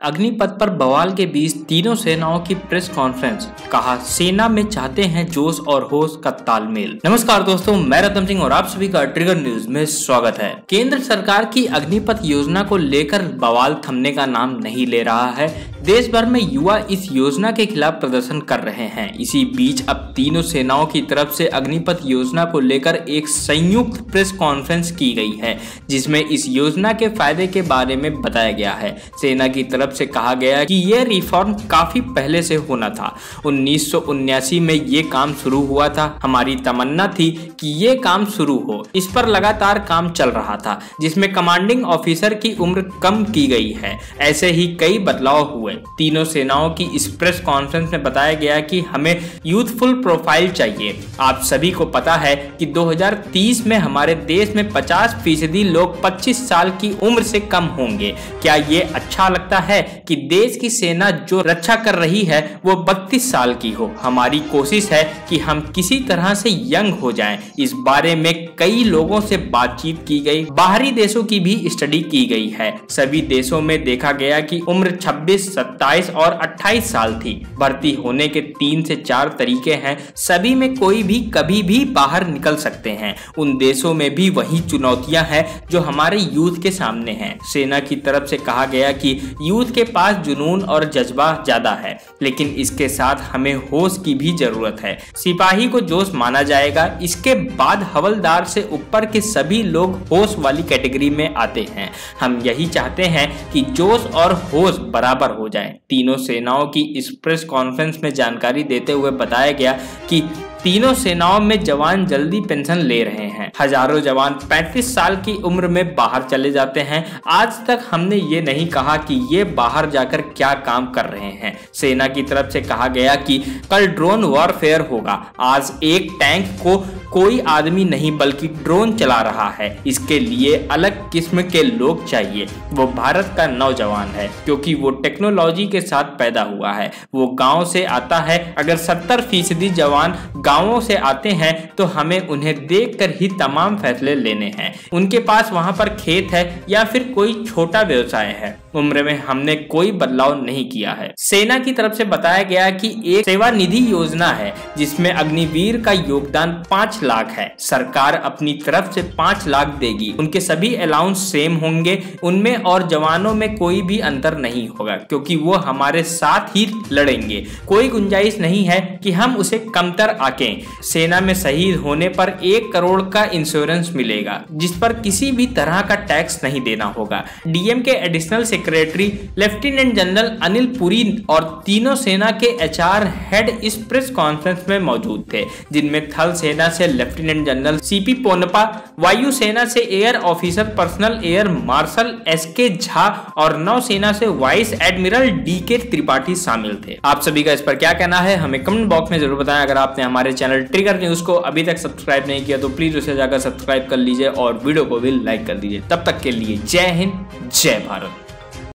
अग्निपथ पर बवाल के बीच तीनों सेनाओं की प्रेस कॉन्फ्रेंस। कहा, सेना में चाहते हैं जोश और होश का तालमेल। नमस्कार दोस्तों, मैं रतन सिंह और आप सभी का ट्रिगर न्यूज में स्वागत है। केंद्र सरकार की अग्निपथ योजना को लेकर बवाल थमने का नाम नहीं ले रहा है। देश भर में युवा इस योजना के खिलाफ प्रदर्शन कर रहे हैं। इसी बीच अब तीनों सेनाओं की तरफ से अग्निपथ योजना को लेकर एक संयुक्त प्रेस कॉन्फ्रेंस की गई है, जिसमें इस योजना के फायदे के बारे में बताया गया है। सेना की तरफ से कहा गया कि यह रिफॉर्म काफी पहले से होना था। 1979 में ये काम शुरू हुआ था। हमारी तमन्ना थी कि ये काम शुरू हो। इस पर लगातार काम चल रहा था, जिसमें कमांडिंग ऑफिसर की उम्र कम की गई है। ऐसे ही कई बदलाव हुए। तीनों सेनाओं की इस प्रेस कॉन्फ्रेंस में बताया गया कि हमें यूथफुल प्रोफाइल चाहिए। आप सभी को पता है कि 2030 में हमारे देश में 50% लोग 25 साल की उम्र से कम होंगे। क्या ये अच्छा लगता है कि देश की सेना जो रक्षा कर रही है वो 32 साल की हो? हमारी कोशिश है कि हम किसी तरह से यंग हो जाएं। इस बारे में कई लोगों से बातचीत की गई। बाहरी देशों की भी स्टडी की गई है। सभी देशों में देखा गया कि उम्र 26, 27 और 28 साल थी। भर्ती होने के 3 से 4 तरीके हैं। सभी में कोई भी कभी भी बाहर निकल सकते हैं। उन देशों में भी वही चुनौतियां हैं जो हमारे यूथ के सामने हैं। सेना की तरफ से कहा गया कि यूथ के पास जुनून और जज्बा ज्यादा है, लेकिन इसके साथ हमें होश की भी जरूरत है। सिपाही को जोश माना जाएगा, इसके बाद हवलदार से ऊपर के सभी लोग होश वाली कैटेगरी में आते हैं। हम यही चाहते हैं कि जोश और होश बराबर हो जाए। तीनों सेनाओं की इस प्रेस कॉन्फ्रेंस में जानकारी देते हुए बताया गया कि तीनों सेनाओं में जवान जल्दी पेंशन ले रहे हैं। हजारों जवान 35 साल की उम्र में बाहर चले जाते हैं। आज तक हमने ये नहीं कहा कि ये बाहर जाकर क्या काम कर रहे हैं। सेना की तरफ से कहा गया कि कल ड्रोन वॉरफेयर होगा। आज एक टैंक को कोई आदमी नहीं बल्कि ड्रोन चला रहा है। इसके लिए अलग किस्म के लोग चाहिए। वो भारत का नौजवान है, क्योंकि वो टेक्नोलॉजी के साथ पैदा हुआ है। वो गांव से आता है। अगर 70% जवान गांवों से आते हैं तो हमें उन्हें देखकर ही तमाम फैसले लेने हैं। उनके पास वहां पर खेत है या फिर कोई छोटा व्यवसाय है। उम्र में हमने कोई बदलाव नहीं किया है। सेना की तरफ से बताया गया कि एक सेवा निधि योजना है, जिसमें अग्निवीर का योगदान 5 लाख है। सरकार अपनी तरफ से 5 लाख देगी। उनके सभी अलाउंस सेम होंगे। उनमें और जवानों में कोई भी अंतर नहीं होगा, क्योंकि वो हमारे साथ ही लड़ेंगे। कोई गुंजाइश नहीं है कि हम उसे कमतर आके। सेना में शहीद होने पर 1 करोड़ का इंश्योरेंस मिलेगा, जिस पर किसी भी तरह का टैक्स नहीं देना होगा। डीएम के additional secretary lieutenant general Anil Puri और तीनों सेना के एचआर हेड इस प्रेस कॉन्फ्रेंस में मौजूद थे, जिनमें थल सेना से लेफ्टिनेंट जनरल सीपी पोनप्पा, वायु सेना से air officer personnel air marshal SK Jha और नौसेना से वाइस एडमिरल डीके त्रिपाठी शामिल थे। आप सभी का इस पर क्या कहना है, हमें कमेंट बॉक्स में जरूर बताएं। अगर आपने हमारे चैनल ट्रिगर न्यूज को अभी तक सब्सक्राइब नहीं किया तो प्लीज उसे जाकर सब्सक्राइब कर लीजिए और वीडियो को भी लाइक कर दीजिए। तब तक के लिए जय हिंद, जय भारत।